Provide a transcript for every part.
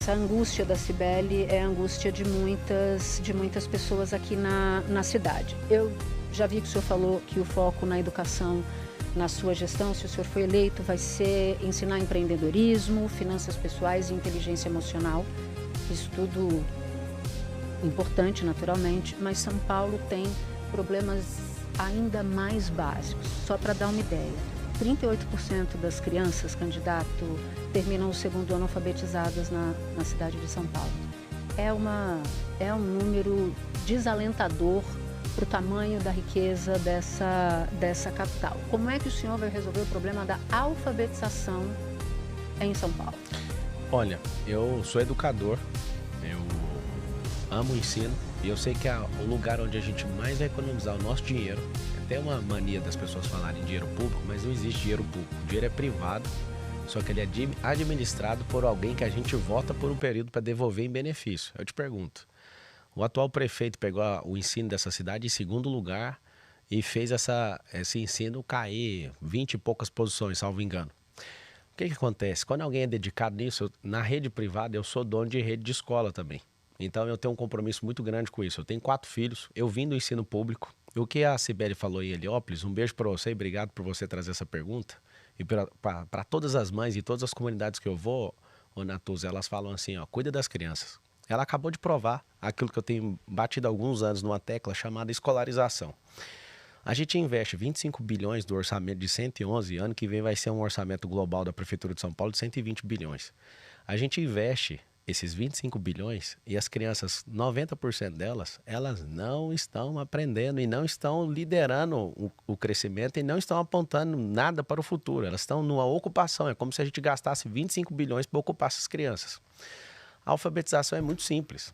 Essa angústia da Cibele é a angústia de muitas pessoas aqui na cidade. Eu já vi que o senhor falou que o foco na educação, na sua gestão, se o senhor for eleito, vai ser ensinar empreendedorismo, finanças pessoais e inteligência emocional. Isso tudo importante, naturalmente, mas São Paulo tem problemas ainda mais básicos. Só para dar uma ideia, 38% das crianças, candidato, terminam o segundo ano alfabetizadas na cidade de São Paulo. É um número desalentador para o tamanho da riqueza dessa capital. Como é que o senhor vai resolver o problema da alfabetização em São Paulo? Olha, eu sou educador, eu amo o ensino e eu sei que o lugar onde a gente mais vai economizar o nosso dinheiro, até uma mania das pessoas falarem dinheiro público, mas não existe dinheiro público. O dinheiro é privado, só que ele é administrado por alguém que a gente vota por um período para devolver em benefício. Eu te pergunto, o atual prefeito pegou o ensino dessa cidade em segundo lugar e fez esse ensino cair 20 e poucas posições, salvo engano. O que acontece? Quando alguém é dedicado nisso, na rede privada eu sou dono de rede de escola também. Então eu tenho um compromisso muito grande com isso. Eu tenho 4 filhos, eu vim do ensino público. O que a Cibele falou em Heliópolis, um beijo para você e obrigado por você trazer essa pergunta. E para todas as mães e todas as comunidades que eu vou, ô Natuza, elas falam assim, ó, cuida das crianças. Ela acabou de provar aquilo que eu tenho batido há alguns anos numa tecla chamada escolarização. A gente investe 25 bilhões do orçamento de 111, ano que vem vai ser um orçamento global da Prefeitura de São Paulo de 120 bilhões. A gente investe esses 25 bilhões e as crianças, 90% delas, elas não estão aprendendo e não estão liderando o crescimento e não estão apontando nada para o futuro. Elas estão numa ocupação, é como se a gente gastasse 25 bilhões para ocupar essas crianças. A alfabetização é muito simples.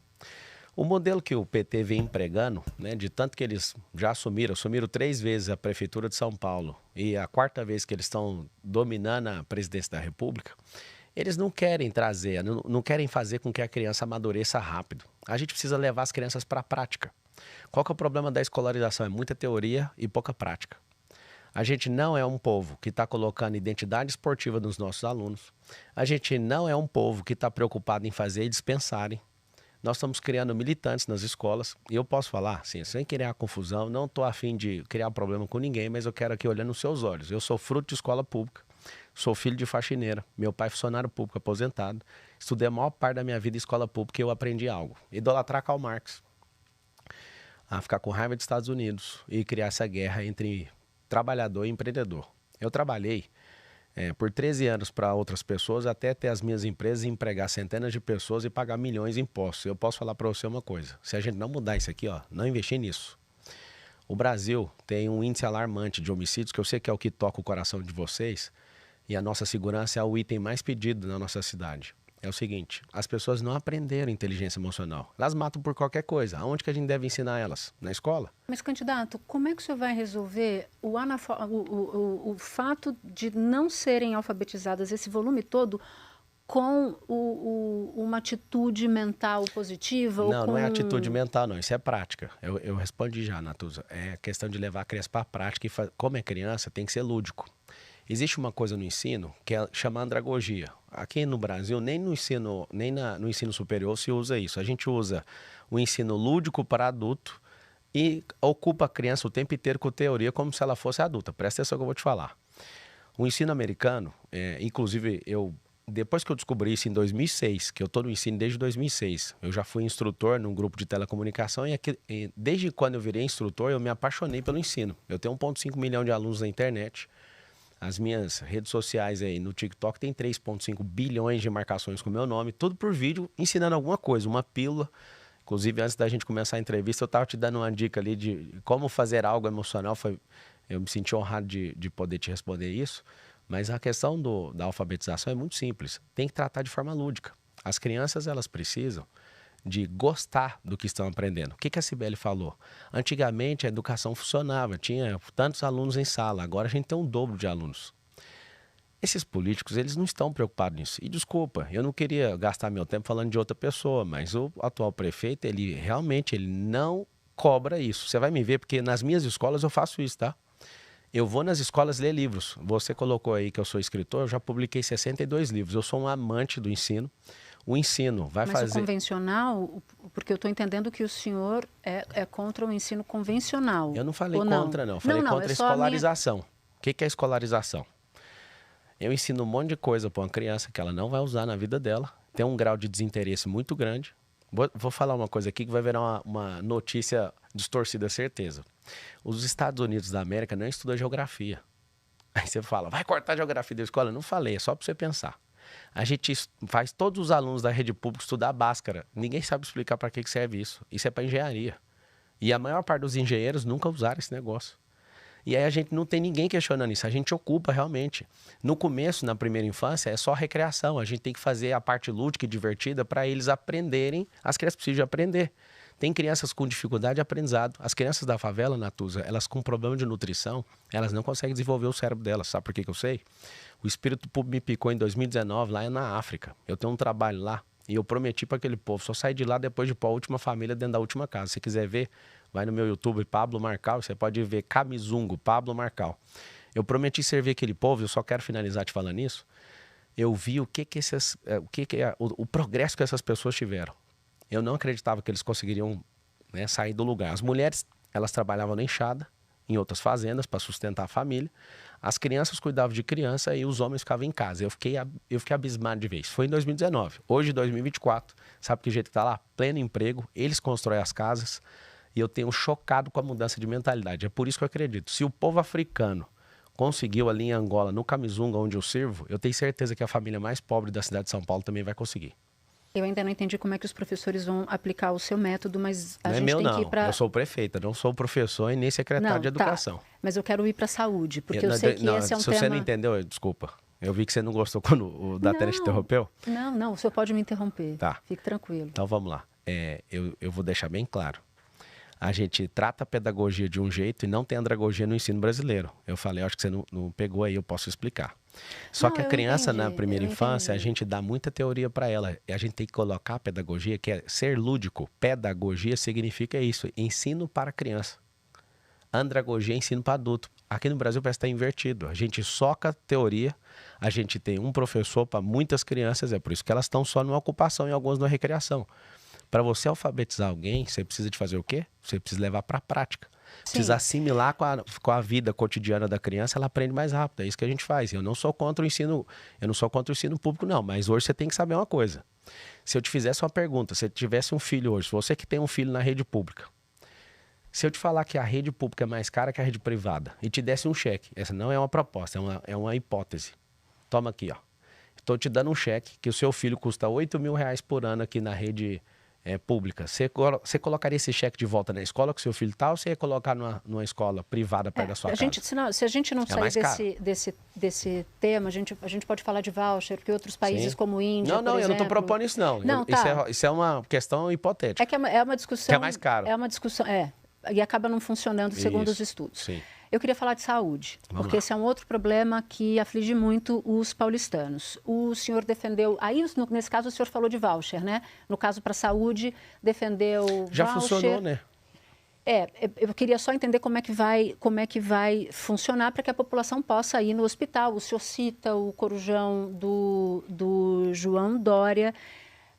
O modelo que o PT vem empregando, né, de tanto que eles já assumiram 3 vezes a Prefeitura de São Paulo e a 4ª vez que eles estão dominando a presidência da República, eles não querem trazer, não querem fazer com que a criança amadureça rápido. A gente precisa levar as crianças para a prática. Qual que é o problema da escolarização? É muita teoria e pouca prática. A gente não é um povo que está colocando identidade esportiva nos nossos alunos. A gente não é um povo que está preocupado em fazer eles pensarem. Nós estamos criando militantes nas escolas e eu posso falar, sim, sem criar confusão, não estou a fim de criar problema com ninguém, mas eu quero aqui olhando nos seus olhos. Eu sou fruto de escola pública, sou filho de faxineira, meu pai é funcionário público aposentado, estudei a maior parte da minha vida em escola pública e eu aprendi algo. Idolatrar Karl Marx, a ficar com raiva dos Estados Unidos e criar essa guerra entre trabalhador e empreendedor. Eu trabalhei por 13 anos para outras pessoas, até ter as minhas empresas e empregar centenas de pessoas e pagar milhões de impostos. Eu posso falar para você uma coisa, se a gente não mudar isso aqui, ó, não investir nisso, o Brasil tem um índice alarmante de homicídios, que eu sei que é o que toca o coração de vocês, e a nossa segurança é o item mais pedido na nossa cidade. É o seguinte, as pessoas não aprenderam inteligência emocional. Elas matam por qualquer coisa. Aonde que a gente deve ensinar elas? Na escola? Mas, candidato, como é que o senhor vai resolver o fato de não serem alfabetizadas, esse volume todo, com uma atitude mental positiva? Não é atitude mental, não. Isso é prática. Eu respondi já, Natuza. É questão de levar a criança para a prática e, como é criança, tem que ser lúdico. Existe uma coisa no ensino que chama andragogia. Aqui no Brasil, nem no ensino superior se usa isso. A gente usa o ensino lúdico para adulto e ocupa a criança o tempo inteiro com teoria como se ela fosse adulta. Presta atenção que eu vou te falar. O ensino americano, inclusive depois que eu descobri isso em 2006, que eu estou no ensino desde 2006, eu já fui instrutor num grupo de telecomunicação e desde quando eu virei instrutor eu me apaixonei pelo ensino. Eu tenho 1,5 milhão de alunos na internet. As minhas redes sociais aí no TikTok tem 3,5 bilhões de marcações com o meu nome, tudo por vídeo, ensinando alguma coisa, uma pílula. Inclusive, antes da gente começar a entrevista, eu estava te dando uma dica ali de como fazer algo emocional. Eu me senti honrado de poder te responder isso. Mas a questão da alfabetização é muito simples. Tem que tratar de forma lúdica. As crianças, elas precisam de gostar do que estão aprendendo. O que a Cibele falou? Antigamente a educação funcionava, tinha tantos alunos em sala, agora a gente tem um dobro de alunos. Esses políticos, eles não estão preocupados nisso. E desculpa, eu não queria gastar meu tempo falando de outra pessoa, mas o atual prefeito, ele realmente não cobra isso. Você vai me ver, porque nas minhas escolas eu faço isso, tá? Eu vou nas escolas ler livros. Você colocou aí que eu sou escritor, eu já publiquei 62 livros. Eu sou um amante do ensino. O ensino vai Mas fazer... o convencional, porque eu estou entendendo que o senhor é contra o ensino convencional. Eu não falei ou contra, não. Eu falei não, contra a escolarização. O que é escolarização? Eu ensino um monte de coisa para uma criança que ela não vai usar na vida dela, tem um grau de desinteresse muito grande. Vou falar uma coisa aqui que vai virar uma notícia distorcida, certeza. Os Estados Unidos da América não estudam geografia. Aí você fala, vai cortar a geografia da escola? Eu não falei, é só para você pensar. A gente faz todos os alunos da rede pública estudar Bhaskara. Ninguém sabe explicar para que serve isso. Isso é para engenharia. E a maior parte dos engenheiros nunca usaram esse negócio. E aí a gente não tem ninguém questionando isso, a gente ocupa realmente. No começo, na primeira infância, é só recreação, a gente tem que fazer a parte lúdica e divertida para eles aprenderem, as crianças precisam aprender. Tem crianças com dificuldade de aprendizado. As crianças da favela, Natuza, elas com problema de nutrição, elas não conseguem desenvolver o cérebro delas. Sabe por que eu sei? O Espírito Público me picou em 2019, lá na África. Eu tenho um trabalho lá e eu prometi para aquele povo, só sair de lá depois de pôr a última família dentro da última casa. Se você quiser ver, vai no meu YouTube, Pablo Marcal, você pode ver Kamizungo, Pablo Marcal. Eu prometi servir aquele povo, eu só quero finalizar te falando isso. Eu vi o progresso que essas pessoas tiveram. Eu não acreditava que eles conseguiriam, né, sair do lugar. As mulheres, elas trabalhavam na enxada, em outras fazendas, para sustentar a família. As crianças cuidavam de criança e os homens ficavam em casa. Eu fiquei abismado de vez. Foi em 2019. Hoje, 2024, sabe que jeito que tá lá? Pleno emprego, eles constroem as casas. E eu tenho chocado com a mudança de mentalidade. É por isso que eu acredito. Se o povo africano conseguiu ali em Angola, no Kamizunga, onde eu sirvo, eu tenho certeza que a família mais pobre da cidade de São Paulo também vai conseguir. Eu ainda não entendi como é que os professores vão aplicar o seu método, mas a não gente é meu, tem não. que ir para... Eu sou prefeita, não sou professor e nem secretário de educação. Tá. Mas eu quero ir para a saúde, porque eu sei que esse é um tema... Se você não entendeu, desculpa. Eu vi que você não gostou quando o Datena te interrompeu. Não, o senhor pode me interromper. Tá. Fique tranquilo. Então vamos lá. Eu vou deixar bem claro. A gente trata a pedagogia de um jeito e não tem andragogia no ensino brasileiro. Eu falei, acho que você não pegou aí, eu posso explicar. Só que a criança na primeira infância, a gente dá muita teoria para ela. E a gente tem que colocar a pedagogia, que é ser lúdico. Pedagogia significa isso, ensino para criança. Andragogia é ensino para adulto. Aqui no Brasil parece estar invertido. A gente soca teoria, a gente tem um professor para muitas crianças, é por isso que elas estão só numa ocupação e algumas numa recreação. Para você alfabetizar alguém, você precisa de fazer o quê? Você precisa levar para a prática. Sim. Precisa assimilar com a vida cotidiana da criança, ela aprende mais rápido. É isso que a gente faz. Eu não sou contra o ensino público, não. Mas hoje você tem que saber uma coisa. Se eu te fizesse uma pergunta, se eu tivesse um filho hoje, você que tem um filho na rede pública, se eu te falar que a rede pública é mais cara que a rede privada e te desse um cheque, essa não é uma proposta, é uma hipótese. Toma aqui, ó. Estou te dando um cheque que o seu filho custa R$8.000 por ano aqui na rede pública. Você colocaria esse cheque de volta na escola que o seu filho está ou você ia colocar numa escola privada perto da sua casa? Se a gente não sair desse tema, a gente pode falar de voucher, porque outros países como a Índia, por exemplo... eu não estou propondo isso, não. Isso é uma questão hipotética. É uma discussão... Que é mais caro. É uma discussão, e acaba não funcionando segundo os estudos. Sim. Eu queria falar de saúde, porque esse é um outro problema que aflige muito os paulistanos. O senhor defendeu, aí nesse caso o senhor falou de voucher, né? No caso para a saúde, defendeu Já voucher. Funcionou, né? Eu queria só entender como é que vai funcionar para que a população possa ir no hospital. O senhor cita o Corujão do João Dória,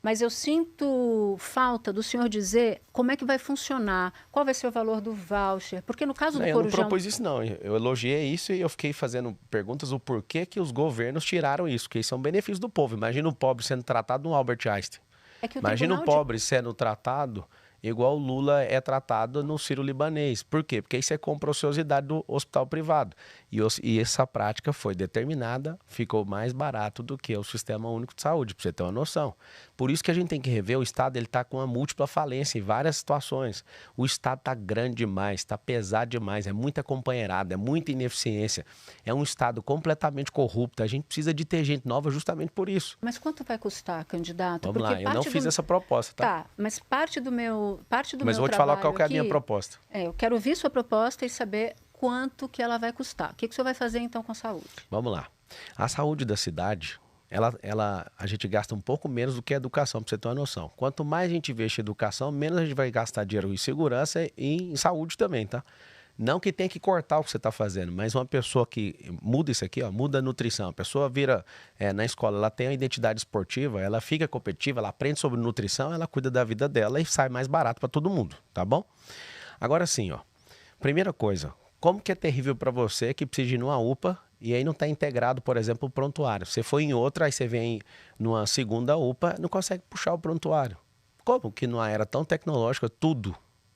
mas eu sinto falta do senhor dizer como é que vai funcionar, qual vai ser o valor do voucher, porque no caso do Corujão... Eu não propus isso, não. Eu elogiei isso e eu fiquei fazendo perguntas do porquê que os governos tiraram isso, porque isso é um benefício do povo. Imagina o pobre sendo tratado no Albert Einstein. Imagina o pobre sendo tratado igual o Lula é tratado no Sírio-Libanês. Por quê? Porque isso é compra ociosidade do hospital privado. E essa prática foi determinada, ficou mais barato do que o Sistema Único de Saúde, para você ter uma noção. Por isso que a gente tem que rever, o Estado está com uma múltipla falência em várias situações. O Estado está grande demais, está pesado demais, é muita companheirada, é muita ineficiência. É um Estado completamente corrupto, a gente precisa de ter gente nova justamente por isso. Mas quanto vai custar, candidato? Vamos lá, eu não fiz essa proposta, tá? Tá, mas parte do meu Mas vou te falar qual que é a minha proposta. Eu quero ouvir sua proposta e saber quanto que ela vai custar. O que o senhor vai fazer, então, com a saúde? Vamos lá. A saúde da cidade, a gente gasta um pouco menos do que a educação, para você ter uma noção. Quanto mais a gente investe em educação, menos a gente vai gastar dinheiro em segurança e em saúde também, tá? Não que tenha que cortar o que você está fazendo, mas uma pessoa que muda isso aqui, ó, muda a nutrição. A pessoa vira, na escola, ela tem a identidade esportiva, ela fica competitiva, ela aprende sobre nutrição, ela cuida da vida dela e sai mais barato para todo mundo, tá bom? Agora sim, ó, primeira coisa, como que é terrível para você que precisa ir numa UPA e aí não está integrado, por exemplo, o prontuário. Você foi em outra, aí você vem numa segunda UPA, não consegue puxar o prontuário. Como que numa era tão tecnológica,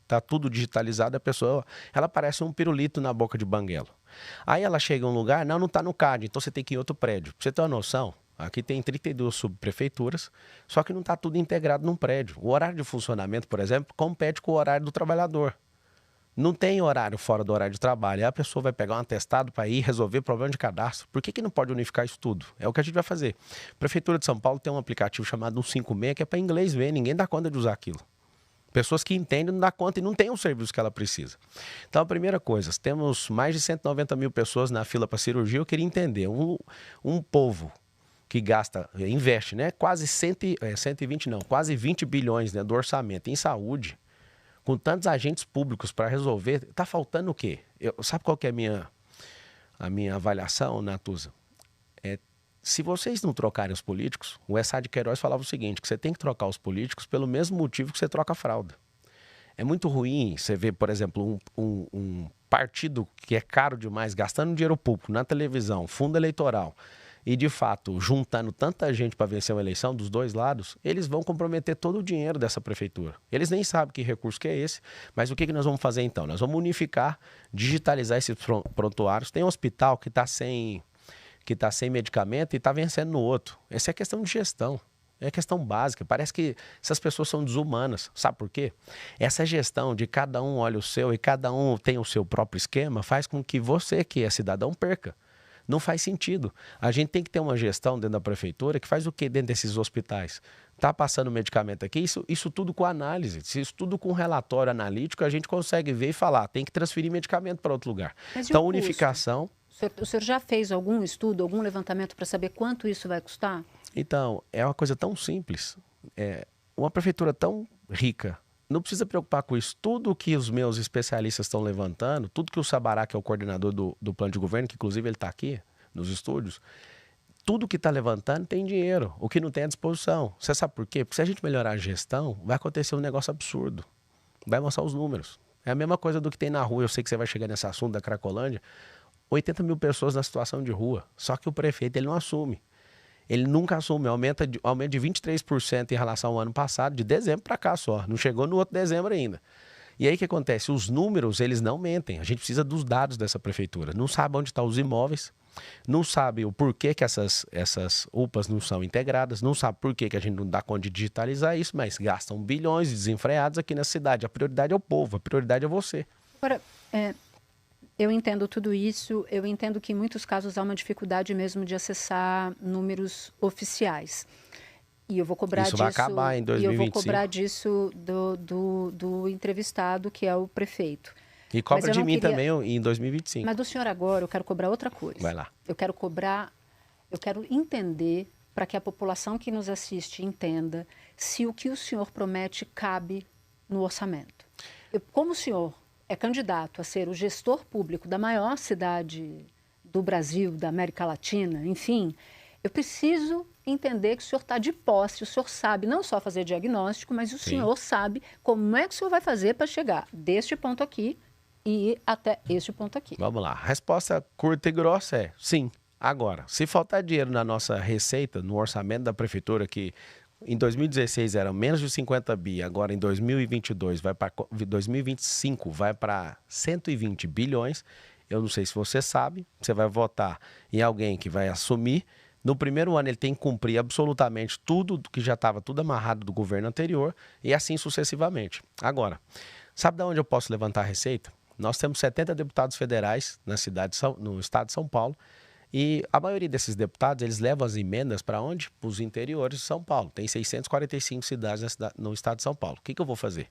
tá tudo digitalizado, a pessoa, ela parece um pirulito na boca de banguelo. Aí ela chega em um lugar, não tá no CAD, então você tem que ir em outro prédio. Pra você ter uma noção, aqui tem 32 subprefeituras, só que não está tudo integrado num prédio. O horário de funcionamento, por exemplo, compete com o horário do trabalhador. Não tem horário fora do horário de trabalho. Aí a pessoa vai pegar um atestado para ir resolver problema de cadastro. Por que não pode unificar isso tudo? É o que a gente vai fazer. A Prefeitura de São Paulo tem um aplicativo chamado 156, que é para inglês ver. Ninguém dá conta de usar aquilo. Pessoas que entendem não dá conta e não tem o serviço que ela precisa. Então, a primeira coisa, temos mais de 190 mil pessoas na fila para cirurgia. Eu queria entender, um povo que gasta, investe, né? Quase 120 não, quase 20 bilhões, né, do orçamento em saúde, com tantos agentes públicos para resolver, está faltando o quê? Sabe qual que é a minha avaliação, Natuza? Se vocês não trocarem os políticos, o Essá de Queiroz falava o seguinte, que você tem que trocar os políticos pelo mesmo motivo que você troca a fralda. É muito ruim você ver, por exemplo, um partido que é caro demais, gastando dinheiro público na televisão, fundo eleitoral, e de fato juntando tanta gente para vencer uma eleição dos dois lados, eles vão comprometer todo o dinheiro dessa prefeitura. Eles nem sabem que recurso que é esse, mas o que nós vamos fazer então? Nós vamos unificar, digitalizar esses prontuários. Tem um hospital que está sem medicamento e está vencendo no outro. Essa é questão de gestão. É questão básica. Parece que essas pessoas são desumanas. Sabe por quê? Essa gestão de cada um olha o seu e cada um tem o seu próprio esquema faz com que você, que é cidadão, perca. Não faz sentido. A gente tem que ter uma gestão dentro da prefeitura que faz o quê dentro desses hospitais? Está passando medicamento aqui, isso tudo com análise, isso tudo com relatório analítico, a gente consegue ver e falar, tem que transferir medicamento para outro lugar. Mas então, unificação... O senhor já fez algum estudo, algum levantamento para saber quanto isso vai custar? Então, é uma coisa tão simples. Uma prefeitura tão rica, não precisa preocupar com isso. Tudo que os meus especialistas estão levantando, tudo que o Sabará, que é o coordenador do plano de governo, que inclusive ele está aqui nos estúdios, tudo que está levantando tem dinheiro, o que não tem à disposição. Você sabe por quê? Porque se a gente melhorar a gestão, vai acontecer um negócio absurdo. Vai mostrar os números. É a mesma coisa do que tem na rua. Eu sei que você vai chegar nesse assunto da Cracolândia. 80 mil pessoas na situação de rua. Só que o prefeito ele não assume. Ele nunca assume. Aumenta de 23% em relação ao ano passado, de dezembro para cá só. Não chegou no outro dezembro ainda. E aí o que acontece? Os números, eles não mentem. A gente precisa dos dados dessa prefeitura. Não sabe onde estão os imóveis, não sabe o porquê que essas UPAs não são integradas, não sabe por que a gente não dá conta de digitalizar isso, mas gastam bilhões desenfreados aqui na cidade. A prioridade é o povo, a prioridade é você. Agora, eu entendo tudo isso, eu entendo que em muitos casos há uma dificuldade mesmo de acessar números oficiais. E eu vou cobrar isso disso. Isso vai acabar em 2025. E eu vou cobrar disso do entrevistado, que é o prefeito. E cobra de mim também em 2025. Mas do senhor agora, eu quero cobrar outra coisa. Vai lá. Eu quero entender, para que a população que nos assiste entenda, se o que o senhor promete cabe no orçamento. Como o senhor é candidato a ser o gestor público da maior cidade do Brasil, da América Latina, enfim, eu preciso entender que o senhor está de posse, o senhor sabe não só fazer diagnóstico, mas o senhor sabe como é que o senhor vai fazer para chegar deste ponto aqui e ir até este ponto aqui. Vamos lá. A resposta curta e grossa é sim. Agora, se faltar dinheiro na nossa receita, no orçamento da prefeitura, que em 2016 era menos de 50 bi, agora em 2022 2025 vai para 120 bilhões. Eu não sei se você sabe, você vai votar em alguém que vai assumir. No primeiro ano ele tem que cumprir absolutamente tudo que já estava tudo amarrado do governo anterior e assim sucessivamente. Agora, sabe de onde eu posso levantar a receita? Nós temos 70 deputados federais no estado de São Paulo. E a maioria desses deputados, eles levam as emendas para onde? Para os interiores de São Paulo. Tem 645 cidades no estado de São Paulo. O que eu vou fazer?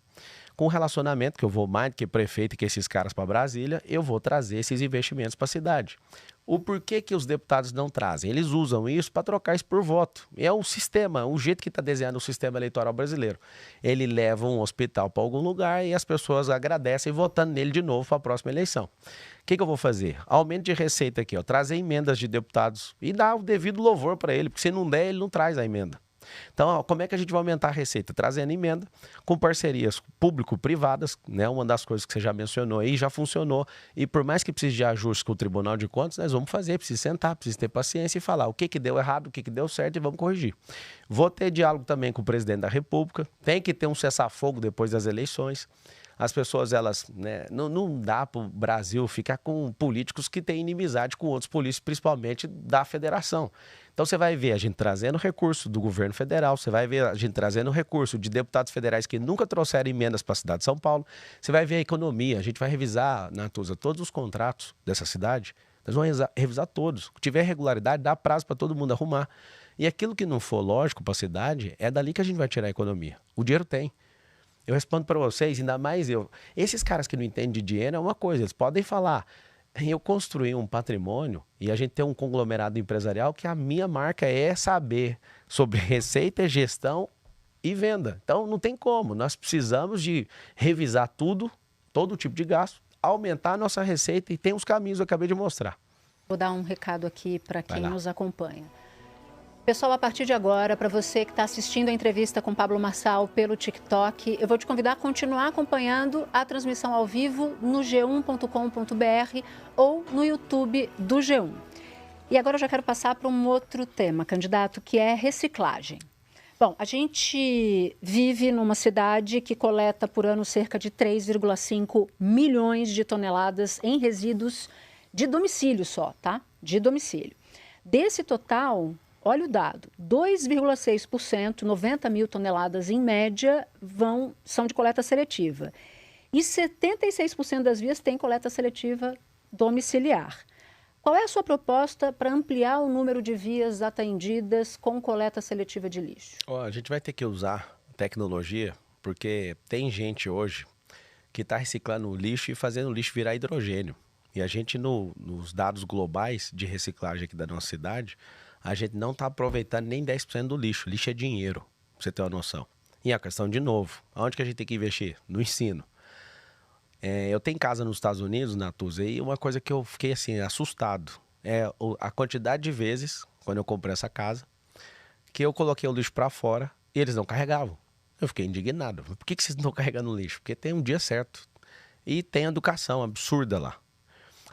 com o relacionamento, que eu vou mais do que prefeito e que esses caras para Brasília, eu vou trazer esses investimentos para a cidade. O porquê que os deputados não trazem? Eles usam isso para trocar isso por voto. É o sistema, o jeito que está desenhado o sistema eleitoral brasileiro. Ele leva um hospital para algum lugar e as pessoas agradecem votando nele de novo para a próxima eleição. O que eu vou fazer? Aumento de receita aqui, ó, trazer emendas de deputados e dar o devido louvor para ele, porque se não der, ele não traz a emenda. Então, ó, como é que a gente vai aumentar a receita? Trazendo emenda com parcerias público-privadas, né? Uma das coisas que você já mencionou aí, já funcionou. E por mais que precise de ajustes com o Tribunal de Contas, nós vamos fazer, precisa sentar, precisa ter paciência e falar o que deu errado, o que deu certo e vamos corrigir. Vou ter diálogo também com o presidente da República, tem que ter um cessar-fogo depois das eleições. As pessoas, elas, né, não dá para o Brasil ficar com políticos que têm inimizade com outros políticos, principalmente da federação. Então você vai ver a gente trazendo recurso do governo federal, você vai ver a gente trazendo recurso de deputados federais que nunca trouxeram emendas para a cidade de São Paulo, você vai ver a economia, a gente vai revisar, Natuza, todos os contratos dessa cidade, nós vamos revisar todos. Se tiver regularidade, dá prazo para todo mundo arrumar. E aquilo que não for lógico para a cidade, é dali que a gente vai tirar a economia. O dinheiro tem. Eu respondo para vocês, ainda mais eu. Esses caras que não entendem de dinheiro é uma coisa, eles podem falar. Eu construí um patrimônio e a gente tem um conglomerado empresarial que a minha marca é saber sobre receita, gestão e venda. Então não tem como, nós precisamos de revisar tudo, todo tipo de gasto, aumentar a nossa receita e tem os caminhos que eu acabei de mostrar. Vou dar um recado aqui para quem nos acompanha. Pessoal, a partir de agora, para você que está assistindo a entrevista com Pablo Marçal pelo TikTok, eu vou te convidar a continuar acompanhando a transmissão ao vivo no g1.com.br ou no YouTube do G1. E agora eu já quero passar para um outro tema, candidato, que é reciclagem. Bom, a gente vive numa cidade que coleta por ano cerca de 3,5 milhões de toneladas em resíduos de domicílio só, tá? De domicílio. Desse total, olha o dado, 2,6%, 90 mil toneladas em média, são de coleta seletiva. E 76% das vias têm coleta seletiva domiciliar. Qual é a sua proposta para ampliar o número de vias atendidas com coleta seletiva de lixo? A gente vai ter que usar tecnologia, porque tem gente hoje que está reciclando o lixo e fazendo o lixo virar hidrogênio. E a gente, nos dados globais de reciclagem aqui da nossa cidade, a gente não está aproveitando nem 10% do lixo. Lixo é dinheiro, pra você ter uma noção. E a questão, de novo, aonde que a gente tem que investir? No ensino. Eu tenho casa nos Estados Unidos, Natuza, e uma coisa que eu fiquei assim, assustado, é a quantidade de vezes, quando eu comprei essa casa, que eu coloquei o lixo para fora e eles não carregavam. Eu fiquei indignado. Por que vocês não estão carregando o lixo? Porque tem um dia certo. E tem educação absurda lá.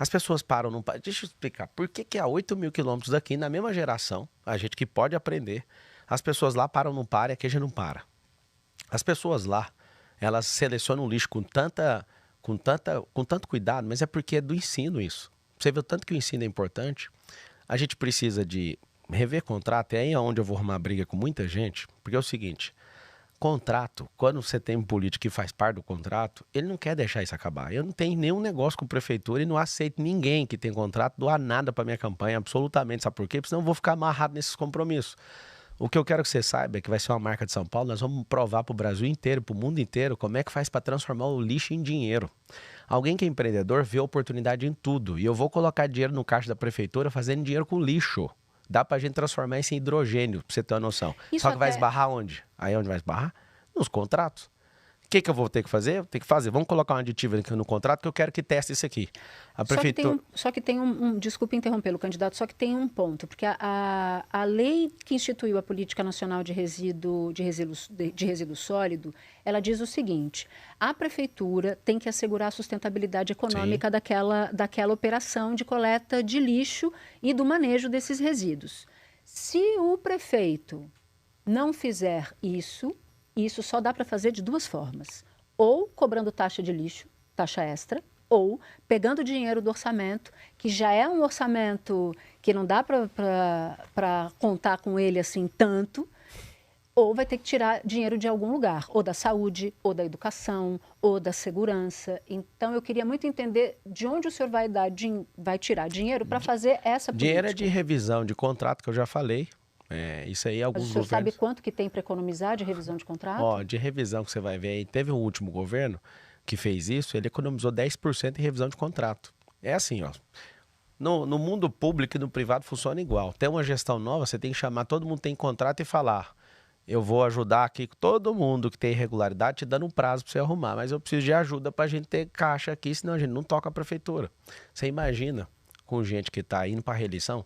As pessoas param, não param. Deixa eu explicar. Por que a 8 mil quilômetros daqui, na mesma geração, a gente que pode aprender, as pessoas lá param, não param, e aqui a gente não para. As pessoas lá, elas selecionam o lixo com tanto cuidado, mas é porque é do ensino isso. Você vê o tanto que o ensino é importante. A gente precisa de rever contrato, e aí é onde eu vou arrumar briga com muita gente, porque é o seguinte... Contrato, quando você tem um político que faz parte do contrato, ele não quer deixar isso acabar. Eu não tenho nenhum negócio com a prefeitura e não aceito ninguém que tem contrato doar nada para minha campanha, absolutamente. Sabe por quê? Porque senão eu vou ficar amarrado nesses compromissos. O que eu quero que você saiba é que vai ser uma marca de São Paulo, nós vamos provar para o Brasil inteiro, para o mundo inteiro, como é que faz para transformar o lixo em dinheiro. Alguém que é empreendedor vê oportunidade em tudo. E eu vou colocar dinheiro no caixa da prefeitura fazendo dinheiro com lixo. Dá pra gente transformar isso em hidrogênio, pra você ter uma noção. Só que vai esbarrar onde? Aí onde vai esbarrar? Nos contratos. O que eu vou ter que fazer? Eu tenho que fazer. Vamos colocar um aditivo aqui no contrato que eu quero que teste isso aqui. A prefeitura... Só que tem desculpe interrompê-lo, candidato, só que tem um ponto, porque a lei que instituiu a Política Nacional de Resíduo Sólido, ela diz o seguinte: a prefeitura tem que assegurar a sustentabilidade econômica daquela operação de coleta de lixo e do manejo desses resíduos. Se o prefeito não fizer isso só dá para fazer de duas formas: ou cobrando taxa de lixo, taxa extra, ou pegando dinheiro do orçamento, que já é um orçamento que não dá para contar com ele assim tanto, ou vai ter que tirar dinheiro de algum lugar, ou da saúde, ou da educação, ou da segurança. Então, eu queria muito entender de onde o senhor vai tirar dinheiro para fazer essa política. Dinheiro é de revisão de contrato, que eu já falei. Isso aí, Mas o alguns senhor sabe governos... quanto que tem para economizar de revisão de contrato? Ó, de revisão que você vai ver aí, teve um último governo que fez isso, ele economizou 10% em revisão de contrato. É assim, ó. No mundo público e no privado funciona igual. Tem uma gestão nova, você tem que chamar todo mundo que tem contrato e falar: eu vou ajudar aqui todo mundo que tem irregularidade, te dando um prazo para você arrumar, mas eu preciso de ajuda para a gente ter caixa aqui, senão a gente não toca a prefeitura. Você imagina, com gente que está indo para a reeleição,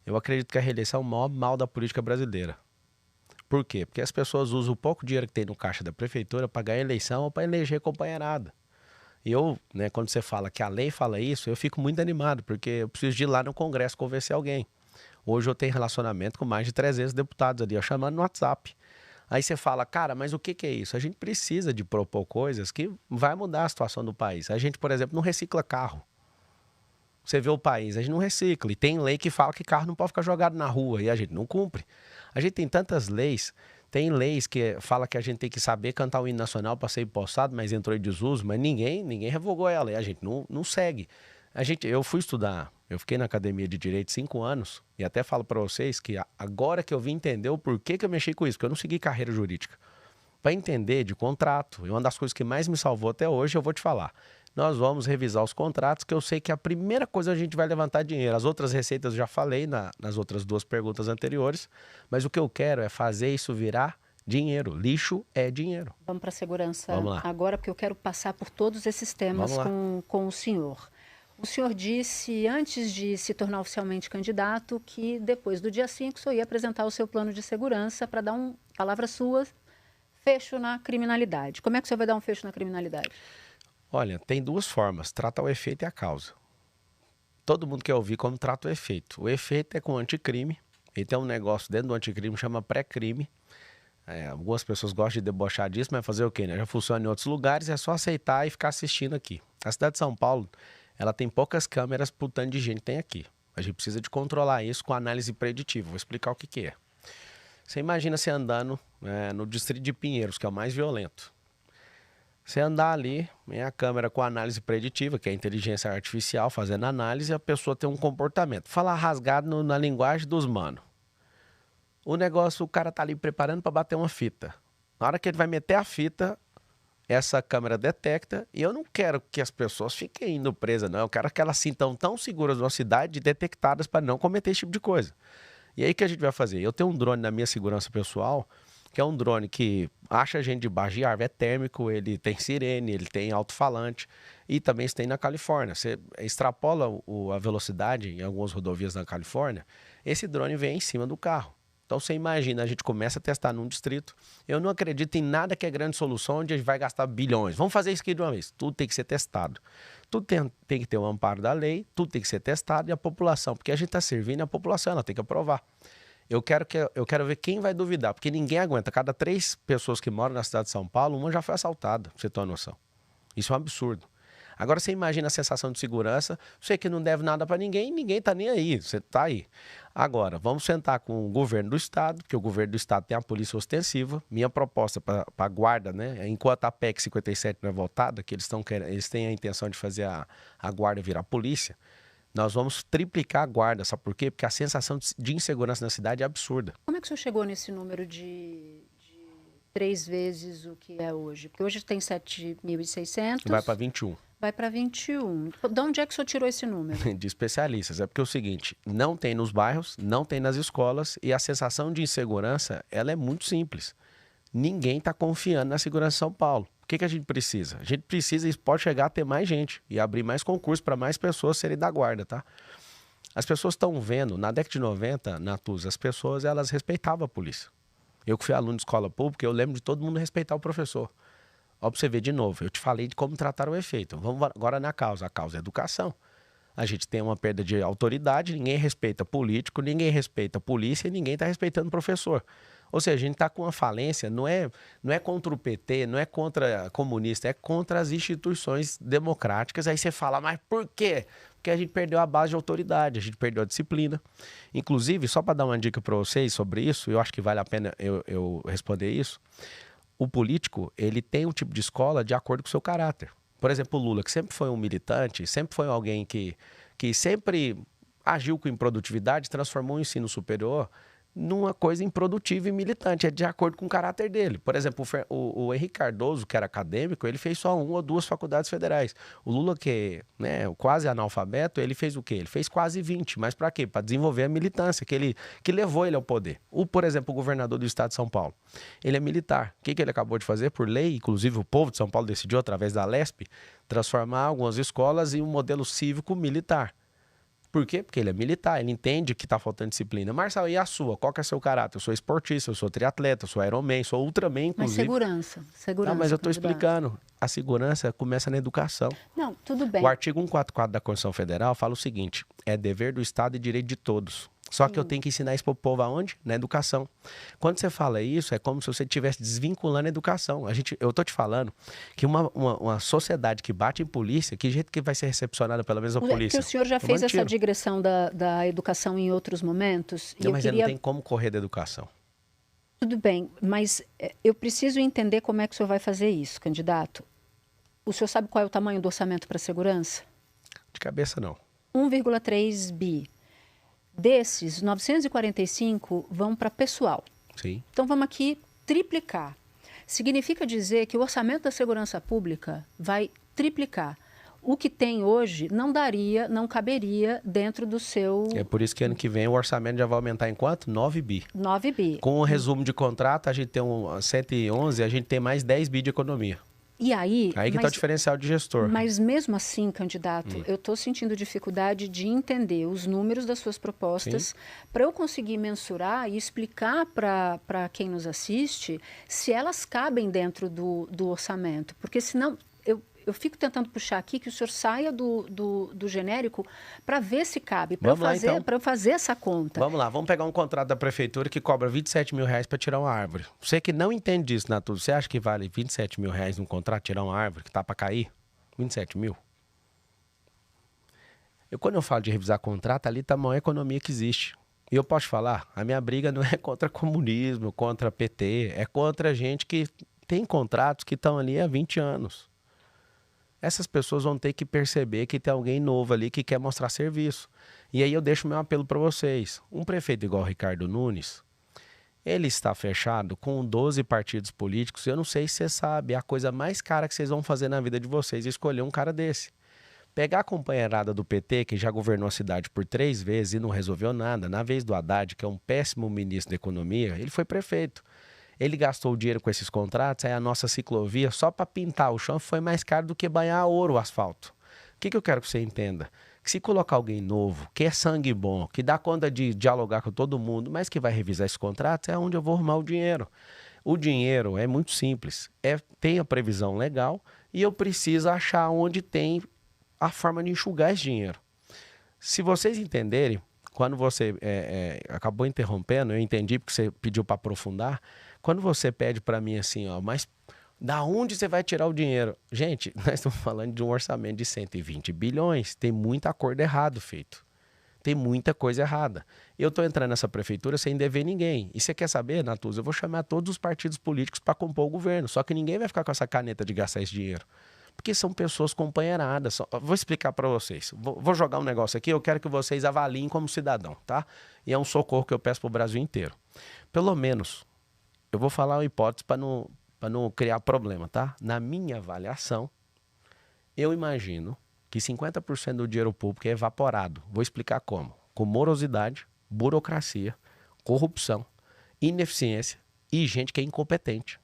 eu acredito que a reeleição é o maior mal da política brasileira. Por quê? Porque as pessoas usam o pouco dinheiro que tem no caixa da prefeitura para ganhar eleição ou para eleger companheirada. E eu, né, quando você fala que a lei fala isso, eu fico muito animado, porque eu preciso de ir lá no Congresso convencer alguém. Hoje eu tenho relacionamento com mais de 300 deputados ali, eu chamando no WhatsApp. Aí você fala, cara, mas o que é isso? A gente precisa de propor coisas que vai mudar a situação do país. A gente, por exemplo, não recicla carro. Você vê o país, a gente não recicla. E tem lei que fala que carro não pode ficar jogado na rua e a gente não cumpre. A gente tem tantas leis, tem leis que fala que a gente tem que saber cantar o hino nacional para ser empossado, mas entrou em desuso, mas ninguém revogou ela e a gente não segue. Eu fui estudar, eu fiquei na academia de Direito 5 anos e até falo para vocês que agora que eu vim entender o porquê que eu mexi com isso, porque eu não segui carreira jurídica. Para entender de contrato, e uma das coisas que mais me salvou até hoje, eu vou te falar. Nós vamos revisar os contratos, que eu sei que a primeira coisa a gente vai levantar dinheiro. As outras receitas eu já falei nas outras duas perguntas anteriores, mas o que eu quero é fazer isso virar dinheiro. Lixo é dinheiro. Vamos para a segurança Vamos lá. agora, porque eu quero passar por todos esses temas com o senhor. O senhor disse, antes de se tornar oficialmente candidato, que depois do dia 5 o senhor ia apresentar o seu plano de segurança para dar palavras suas, fecho na criminalidade. Como é que o senhor vai dar um fecho na criminalidade? Olha, tem duas formas, trata o efeito e a causa. Todo mundo quer ouvir como trata o efeito. O efeito é com o anticrime, e tem um negócio dentro do anticrime que chama pré-crime. Algumas pessoas gostam de debochar disso, mas fazer o quê, né? Já funciona em outros lugares, é só aceitar e ficar assistindo aqui. A cidade de São Paulo, ela tem poucas câmeras pro tanto de gente que tem aqui. A gente precisa de controlar isso com análise preditiva. Vou explicar o que é. Você imagina você andando no distrito de Pinheiros, que é o mais violento. Você andar ali, a câmera com análise preditiva, que é a inteligência artificial fazendo análise, e a pessoa tem um comportamento. Falar rasgado na linguagem dos manos. O negócio, o cara tá ali preparando para bater uma fita. Na hora que ele vai meter a fita, essa câmera detecta, e eu não quero que as pessoas fiquem indo presas, não. Eu quero que elas se sintam tão seguras na cidade, detectadas para não cometer esse tipo de coisa. E aí o que a gente vai fazer? Eu tenho um drone na minha segurança pessoal, que é um drone que acha a gente debaixo de árvore, é térmico, ele tem sirene, ele tem alto-falante, e também isso tem na Califórnia. Você extrapola a velocidade em algumas rodovias na Califórnia, esse drone vem em cima do carro. Então você imagina, a gente começa a testar num distrito. Eu não acredito em nada que é grande solução onde a gente vai gastar bilhões. Vamos fazer isso aqui de uma vez. Tudo tem que ser testado. Tudo tem que ter um amparo da lei, tudo tem que ser testado, e a população, porque a gente está servindo a população, ela tem que aprovar. Eu quero ver quem vai duvidar, porque ninguém aguenta. Cada 3 pessoas que moram na cidade de São Paulo, uma já foi assaltada, pra você ter uma noção. Isso é um absurdo. Agora você imagina a sensação de segurança, você que não deve nada para ninguém tá nem aí, você tá aí. Agora, vamos sentar com o governo do estado, porque o governo do estado tem a polícia ostensiva. Minha proposta para a guarda, né, enquanto a PEC 57 não é votada, que eles têm a intenção de fazer a guarda virar polícia, nós vamos triplicar a guarda, sabe por quê? Porque a sensação de insegurança na cidade é absurda. Como é que o senhor chegou nesse número de 3 vezes o que é hoje? Porque hoje tem 7.600. Vai para 21. Vai para 21. De onde é que o senhor tirou esse número? De especialistas. É porque é o seguinte, não tem nos bairros, não tem nas escolas, e a sensação de insegurança, ela é muito simples. Ninguém está confiando na segurança de São Paulo. O que a gente precisa? A gente precisa e pode chegar a ter mais gente e abrir mais concursos para mais pessoas serem da guarda, tá? As pessoas estão vendo, na década de 90, Natuz, as pessoas, elas respeitavam a polícia. Eu que fui aluno de escola pública, eu lembro de todo mundo respeitar o professor. Ó, pra você ver de novo, eu te falei de como tratar o efeito. Vamos agora na causa. A causa é educação. A gente tem uma perda de autoridade, ninguém respeita político, ninguém respeita polícia e ninguém está respeitando o professor. Ou seja, a gente está com uma falência, não é contra o PT, não é contra comunista, é contra as instituições democráticas. Aí você fala, mas por quê? Porque a gente perdeu a base de autoridade, a gente perdeu a disciplina. Inclusive, só para dar uma dica para vocês sobre isso, eu acho que vale a pena eu responder isso, o político, ele tem um tipo de escola de acordo com o seu caráter. Por exemplo, o Lula, que sempre foi um militante, sempre foi alguém que sempre agiu com improdutividade, transformou o ensino superior numa coisa improdutiva e militante, é de acordo com o caráter dele. Por exemplo, o Henrique Cardoso, que era acadêmico, ele fez só 1 ou 2 faculdades federais. O Lula, que é, né, quase analfabeto, ele fez o quê? Ele fez quase 20, mas para quê? Para desenvolver a militância, que levou ele ao poder. Por exemplo, o governador do estado de São Paulo, ele é militar. O que ele acabou de fazer? Por lei, inclusive o povo de São Paulo decidiu, através da Lesp, transformar algumas escolas em um modelo cívico militar. Por quê? Porque ele é militar, ele entende que está faltando disciplina. Marcelo, e a sua? Qual que é o seu caráter? Eu sou esportista, eu sou triatleta, eu sou Ironman, sou Ultraman, inclusive. Mas segurança. Não, mas eu estou explicando. A segurança começa na educação. Não, tudo bem. O artigo 144 da Constituição Federal fala o seguinte, é dever do Estado e direito de todos. Só que eu tenho que ensinar isso para o povo aonde? Na educação. Quando você fala isso, é como se você estivesse desvinculando a educação. Eu estou te falando que uma sociedade que bate em polícia, que jeito que vai ser recepcionada pela mesma polícia? Que o senhor já fez essa digressão da educação em outros momentos. Não, mas não tem como correr da educação. Tudo bem, mas eu preciso entender como é que o senhor vai fazer isso, candidato. O senhor sabe qual é o tamanho do orçamento para a segurança? De cabeça, não. 1,3 bi. Desses, 945 vão para pessoal. Sim. Então, vamos aqui triplicar. Significa dizer que o orçamento da segurança pública vai triplicar. O que tem hoje não caberia dentro do seu... É por isso que ano que vem o orçamento já vai aumentar em quanto? 9 bi. 9 bi. Com o resumo de contrato, a gente tem 111, a gente tem mais 10 bi de economia. E aí que está o diferencial de gestor. Mas mesmo assim, candidato, eu estou sentindo dificuldade de entender os números das suas propostas para eu conseguir mensurar e explicar para quem nos assiste se elas cabem dentro do orçamento. Porque senão... Eu fico tentando puxar aqui que o senhor saia do genérico para ver se cabe, para eu fazer essa conta. Vamos lá, vamos pegar um contrato da prefeitura que cobra 27 mil reais para tirar uma árvore. Você que não entende disso, Natuza, você acha que vale 27 mil reais num contrato tirar uma árvore que tá para cair? 27 mil? Quando eu falo de revisar contrato, ali está a maior economia que existe. E eu posso falar, a minha briga não é contra comunismo, contra PT, é contra gente que tem contratos que estão ali há 20 anos. Essas pessoas vão ter que perceber que tem alguém novo ali que quer mostrar serviço. E aí eu deixo meu apelo para vocês. Um prefeito igual o Ricardo Nunes, ele está fechado com 12 partidos políticos. Eu não sei se você sabe, é a coisa mais cara que vocês vão fazer na vida de vocês, escolher um cara desse. Pegar a companheirada do PT, que já governou a cidade por 3 vezes e não resolveu nada. Na vez do Haddad, que é um péssimo ministro da economia, ele foi prefeito. Ele gastou o dinheiro com esses contratos, aí a nossa ciclovia, só para pintar o chão, foi mais caro do que banhar a ouro o asfalto. O que eu quero que você entenda? Que se colocar alguém novo, que é sangue bom, que dá conta de dialogar com todo mundo, mas que vai revisar esses contratos, é onde eu vou arrumar o dinheiro. O dinheiro é muito simples, tem a previsão legal e eu preciso achar onde tem a forma de enxugar esse dinheiro. Se vocês entenderem, quando você acabou interrompendo, eu entendi porque você pediu para aprofundar. Quando você pede para mim assim, ó, mas da onde você vai tirar o dinheiro? Gente, nós estamos falando de um orçamento de 120 bilhões. Tem muito acordo errado feito. Tem muita coisa errada. Eu estou entrando nessa prefeitura sem dever ninguém. E você quer saber, Natuza? Eu vou chamar todos os partidos políticos para compor o governo. Só que ninguém vai ficar com essa caneta de gastar esse dinheiro. Porque são pessoas companheiradas. Vou explicar para vocês. Vou jogar um negócio aqui, eu quero que vocês avaliem como cidadão, tá? E é um socorro que eu peço para o Brasil inteiro. Pelo menos, eu vou falar uma hipótese para não criar problema, tá? Na minha avaliação, eu imagino que 50% do dinheiro público é evaporado. Vou explicar como. Com morosidade, burocracia, corrupção, ineficiência e gente que é incompetente.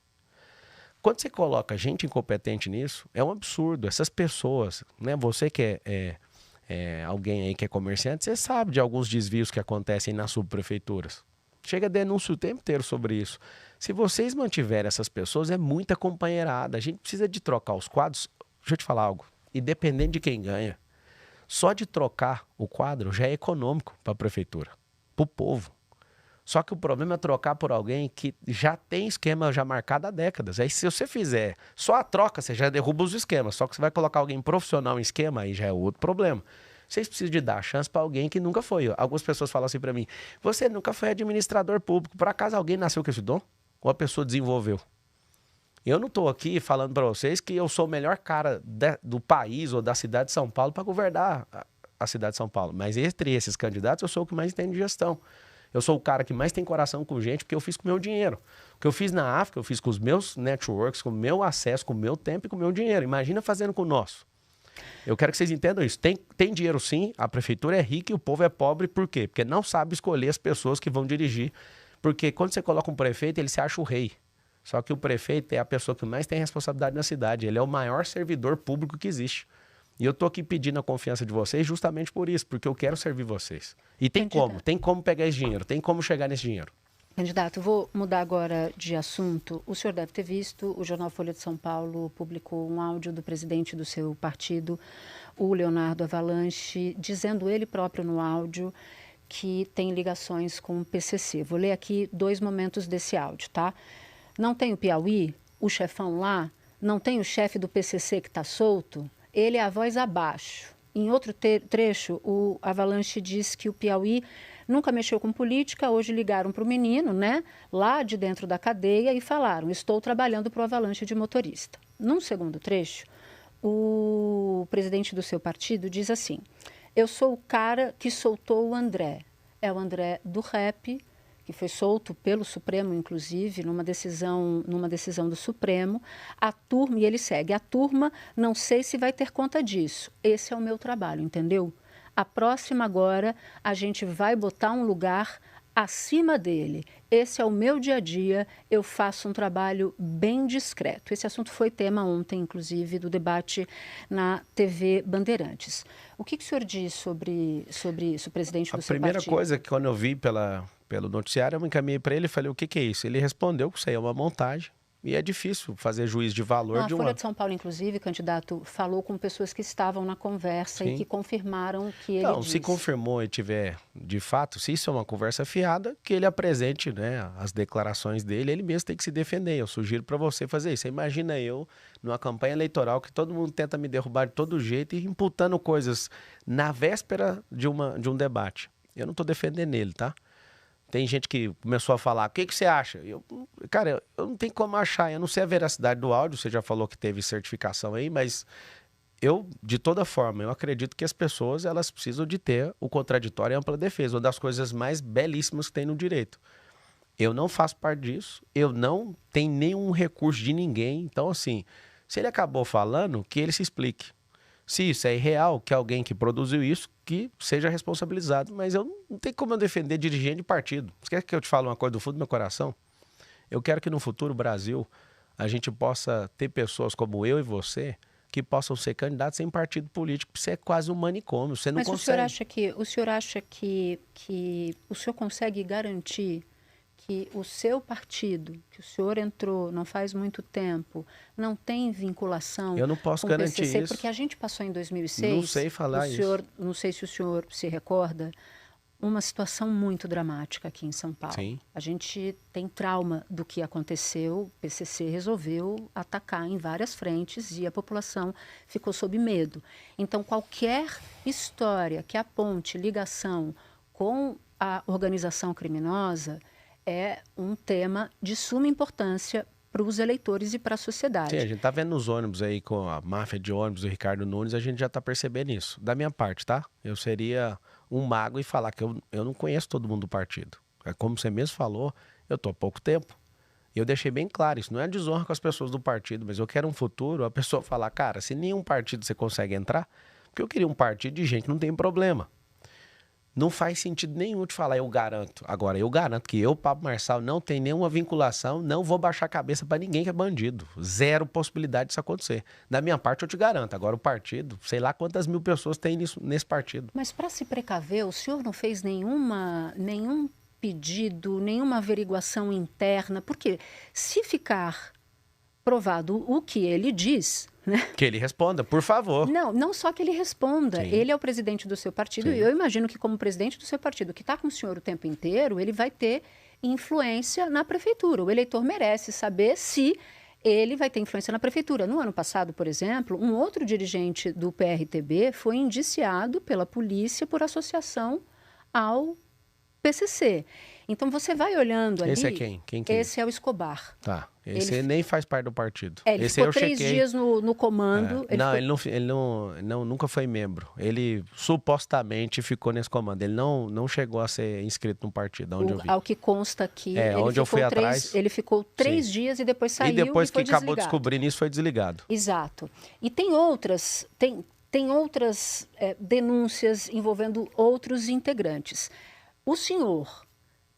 Quando você coloca gente incompetente nisso, é um absurdo. Essas pessoas, né? Você que é alguém aí que é comerciante, você sabe de alguns desvios que acontecem nas subprefeituras. Chega denúncia o tempo inteiro sobre isso. Se vocês mantiverem essas pessoas, é muita companheirada. A gente precisa de trocar os quadros. Deixa eu te falar algo. E dependendo de quem ganha, só de trocar o quadro já é econômico para a prefeitura, para o povo. Só que o problema é trocar por alguém que já tem esquema já marcado há décadas. Aí se você fizer só a troca, você já derruba os esquemas. Só que você vai colocar alguém profissional em esquema, aí já é outro problema. Vocês precisam de dar chance para alguém que nunca foi. Algumas pessoas falam assim para mim, você nunca foi administrador público. Por acaso alguém nasceu com esse dom? Ou a pessoa desenvolveu? Eu não estou aqui falando para vocês que eu sou o melhor cara do país ou da cidade de São Paulo para governar a cidade de São Paulo. Mas entre esses candidatos, eu sou o que mais entende de gestão. Eu sou o cara que mais tem coração com gente, porque eu fiz com o meu dinheiro. O que eu fiz na África, eu fiz com os meus networks, com o meu acesso, com o meu tempo e com o meu dinheiro. Imagina fazendo com o nosso. Eu quero que vocês entendam isso. Tem dinheiro sim, a prefeitura é rica e o povo é pobre. Por quê? Porque não sabe escolher as pessoas que vão dirigir. Porque quando você coloca um prefeito, ele se acha o rei. Só que o prefeito é a pessoa que mais tem responsabilidade na cidade. Ele é o maior servidor público que existe. E eu tô aqui pedindo a confiança de vocês justamente por isso, porque eu quero servir vocês. E tem como pegar esse dinheiro, tem como chegar nesse dinheiro. Candidato, vou mudar agora de assunto. O senhor deve ter visto, o jornal Folha de São Paulo publicou um áudio do presidente do seu partido, o Leonardo Avalanche, dizendo ele próprio no áudio que tem ligações com o PCC. Vou ler aqui 2 momentos desse áudio, tá? Não tem o Piauí, o chefão lá, não tem o chefe do PCC que está solto, ele é a voz abaixo. Em outro trecho, o Avalanche diz que o Piauí nunca mexeu com política, hoje ligaram para o menino, né, lá de dentro da cadeia e falaram, estou trabalhando para o Avalanche de motorista. Num segundo trecho, o presidente do seu partido diz assim, eu sou o cara que soltou o André. É o André do rap, que foi solto pelo Supremo, inclusive, numa decisão do Supremo. A turma, e ele segue, a turma, não sei se vai ter conta disso. Esse é o meu trabalho, entendeu? A próxima agora, a gente vai botar um lugar acima dele. Esse é o meu dia a dia, eu faço um trabalho bem discreto. Esse assunto foi tema ontem, inclusive, do debate na TV Bandeirantes. O que o senhor diz sobre isso, presidente do seu partido? A primeira coisa que quando eu vi pelo noticiário, eu me encaminhei para ele e falei, o que é isso? Ele respondeu que isso aí é uma montagem. E é difícil fazer juízo de valor de uma... A Folha de São Paulo, inclusive, candidato, falou com pessoas que estavam na conversa e que confirmaram que ele disse. Se confirmou e tiver, de fato, se isso é uma conversa fiada, que ele apresente, né, as declarações dele, ele mesmo tem que se defender. Eu sugiro para você fazer isso. Você imagina eu, numa campanha eleitoral, que todo mundo tenta me derrubar de todo jeito e imputando coisas na véspera de um debate. Eu não estou defendendo ele, tá? Tem gente que começou a falar, o que você acha? Cara, eu não tenho como achar, eu não sei a veracidade do áudio, você já falou que teve certificação aí, mas eu, de toda forma, eu acredito que as pessoas, elas precisam de ter o contraditório e a ampla defesa, uma das coisas mais belíssimas que tem no direito. Eu não faço parte disso, eu não tenho nenhum recurso de ninguém, então assim, se ele acabou falando, que ele se explique. Se isso é irreal, que alguém que produziu isso, que seja responsabilizado. Mas eu não tenho como eu defender dirigente de partido. Você quer que eu te fale uma coisa do fundo do meu coração? Eu quero que no futuro Brasil a gente possa ter pessoas como eu e você que possam ser candidatos em partido político. Isso é quase um manicômio, você não consegue. Mas o senhor acha que o senhor consegue garantir que o seu partido, que o senhor entrou não faz muito tempo, não tem vinculação eu não posso com o garantir PCC? isso. Porque a gente passou em 2006... Não sei falar isso. Não sei se o senhor se recorda, uma situação muito dramática aqui em São Paulo. Sim. A gente tem trauma do que aconteceu, o PCC resolveu atacar em várias frentes e a população ficou sob medo. Então, qualquer história que aponte ligação com a organização criminosa é um tema de suma importância para os eleitores e para a sociedade. Sim, a gente está vendo nos ônibus aí, com a máfia de ônibus do Ricardo Nunes, a gente já está percebendo isso. Da minha parte, tá? Eu seria um mago e falar que eu não conheço todo mundo do partido. É como você mesmo falou, eu estou há pouco tempo. E eu deixei bem claro, isso não é desonra com as pessoas do partido, mas eu quero um futuro, a pessoa falar, cara, se nenhum partido você consegue entrar, porque eu queria um partido de gente que não tem problema. Não faz sentido nenhum te falar, eu garanto. Agora, eu garanto que eu, Pablo Marçal, não tenho nenhuma vinculação, não vou baixar a cabeça para ninguém que é bandido. Zero possibilidade disso acontecer. Da minha parte, eu te garanto. Agora, o partido, sei lá quantas mil pessoas tem nesse partido. Mas para se precaver, o senhor não fez nenhum pedido, nenhuma averiguação interna? Porque se ficar provado o que ele diz... Né? Que ele responda, por favor. Não só que ele responda. Sim. Ele é o presidente do seu partido. Sim. E eu imagino que como presidente do seu partido, que está com o senhor o tempo inteiro, ele vai ter influência na prefeitura. O eleitor merece saber se ele vai ter influência na prefeitura. No ano passado, por exemplo, um outro dirigente do PRTB foi indiciado pela polícia por associação ao PCC. Então você vai olhando ali... Esse é quem? Quem que Esse é o Escobar. Tá. Esse nem faz parte do partido. Ele Esse ficou 3 dias no comando. Ele nunca foi membro. Ele supostamente ficou nesse comando. Ele não chegou a ser inscrito no partido, onde eu vi. Ao que consta aqui, onde eu fui atrás. Ele ficou 3 dias e depois saiu. E depois que acabou desligado. descobrindo isso, foi desligado. Exato. E tem outras denúncias envolvendo outros integrantes. O senhor,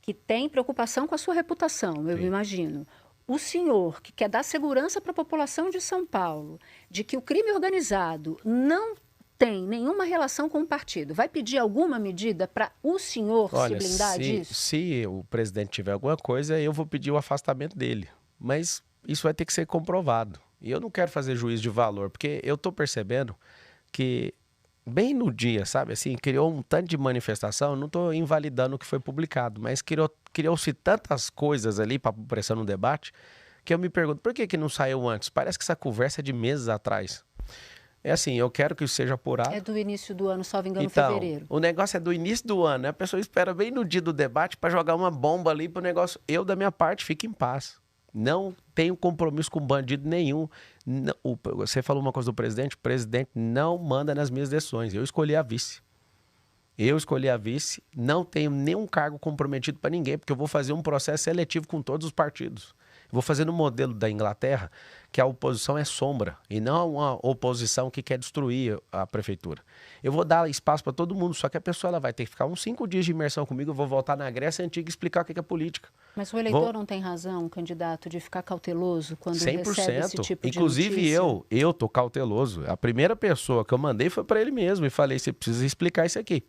que tem preocupação com a sua reputação, eu imagino, o senhor que quer dar segurança para a população de São Paulo, de que o crime organizado não tem nenhuma relação com o partido, vai pedir alguma medida para o senhor se blindar disso? Se o presidente tiver alguma coisa, eu vou pedir o afastamento dele. Mas isso vai ter que ser comprovado. E eu não quero fazer juízo de valor, porque eu estou percebendo que bem no dia, sabe, assim, criou um tanto de manifestação, não estou invalidando o que foi publicado, mas criou-se tantas coisas ali para pressão no debate, que eu me pergunto, por que não saiu antes? Parece que essa conversa é de meses atrás. É assim, eu quero que isso seja apurado. É do início do ano, salvo engano, então, fevereiro. O negócio é do início do ano, né? A pessoa espera bem no dia do debate para jogar uma bomba ali para o negócio. Eu, da minha parte, fico em paz. Não tenho compromisso com bandido nenhum. Você falou uma coisa do presidente, o presidente não manda nas minhas decisões. Eu escolhi a vice. Não tenho nenhum cargo comprometido para ninguém, porque eu vou fazer um processo seletivo com todos os partidos. Vou fazer no modelo da Inglaterra, que a oposição é sombra, e não uma oposição que quer destruir a prefeitura. Eu vou dar espaço para todo mundo, só que a pessoa ela vai ter que ficar uns 5 dias de imersão comigo, eu vou voltar na Grécia Antiga e explicar o que é política. Mas o eleitor não tem razão, candidato, de ficar cauteloso quando 100%. Recebe esse tipo de Inclusive notícia? eu tô cauteloso. A primeira pessoa que eu mandei foi para ele mesmo e falei, você precisa explicar isso aqui.